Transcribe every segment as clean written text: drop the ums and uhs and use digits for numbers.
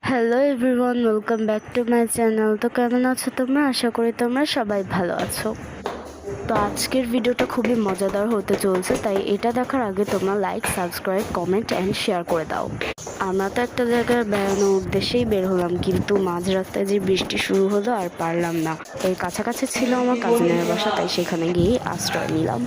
Hello everyone, welcome back to my channel. তো কেমন আছো তোমরা? আশা করি তোমরা সবাই ভালো আছো। তো আজকের ভিডিওটা খুবই মজাদার হতে চলছে, তাই এটা দেখার আগে তোমরা like, subscribe, comment and share করে দাও। আমরা তো একটা জায়গায় বেড়ানোর উদ্দেশ্যেই বের হলাম, কিন্তু মাঝ রাস্তায় যে বৃষ্টি শুরু হলো আর পারলাম না। এর কাছাকাছি ছিল আমার কাজিনের বাসা, তাই সেখানে গিয়েই আশ্রয় নিলাম।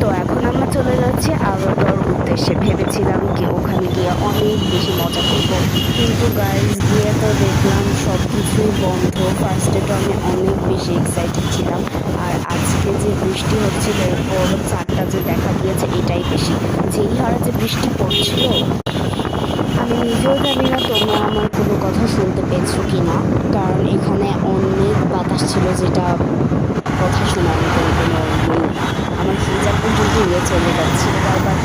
তো এখন আমরা চলে যাচ্ছি আলোটর উদ্দেশ্যে। ভেবেছিলাম কি ওখানে গিয়ে অনেক বেশি মজা করবো, কিন্তু গাইজ গিয়ে তো দেখলাম সব কিছুই বন্ধ। ফার্স্টে তো আমি অনেক বেশি এক্সাইটেড ছিলাম, আর আজকে যে বৃষ্টি হচ্ছিল এরপর চারটা যে দেখা দিয়েছে এটাই বেশি। যেই হারে যে বৃষ্টি পড়ছিল আমি নিজেও জানি না তোমরা আমার কোনো কথা শুনতে পেয়েছো কি না, কারণ এখানে অনেক বাতাস ছিল, যেটা কথা শোনার মতো কোনো নেই। আমার হিজাব পর্যন্ত উড়ে চলে যাচ্ছিল বারবার।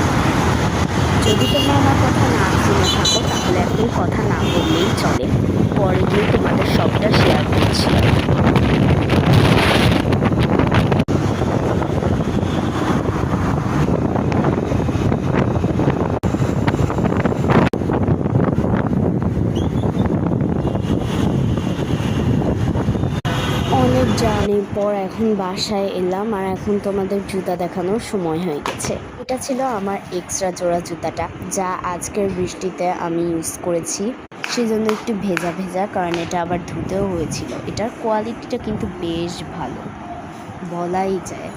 যদি তোমরা আমার কথা না শুনে থাকো তাহলে এখন কথা না বললেই চলে, পরে গিয়ে তোমাদের সবটা শেয়ার করছি। অনেক জার্নির পর এখন বাসায় এলাম, আর এখন তোমাদের জুতা দেখানোর সময় হয়ে গেছে। এটা ছিল আমার এক্সট্রা জোড়া জুতাটা, যা আজকের বৃষ্টিতে আমি ইউজ করেছি, সেজন্য একটু ভেজা ভেজা, কারণ এটা আবার ধুতেও হয়েছিল। এটার কোয়ালিটিটা কিন্তু বেশ ভালো বলাই যায়।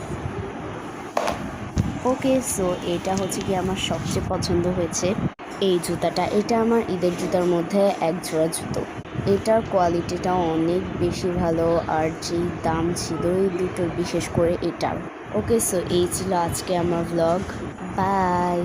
ওকে, সো এটা হচ্ছে কি আমার সবচেয়ে পছন্দ হয়েছে এই জুতাটা। এটা আমার ঈদের জুতার মধ্যে এক জোড়া জুতো। এটার কোয়ালিটিটা অনেক বেশি ভালো, আর যেই দাম ছিল এই দুটোর, বিশেষ করে এটার। ওকে, সো এই ছিল আজকে আমার ব্লগ। বাই।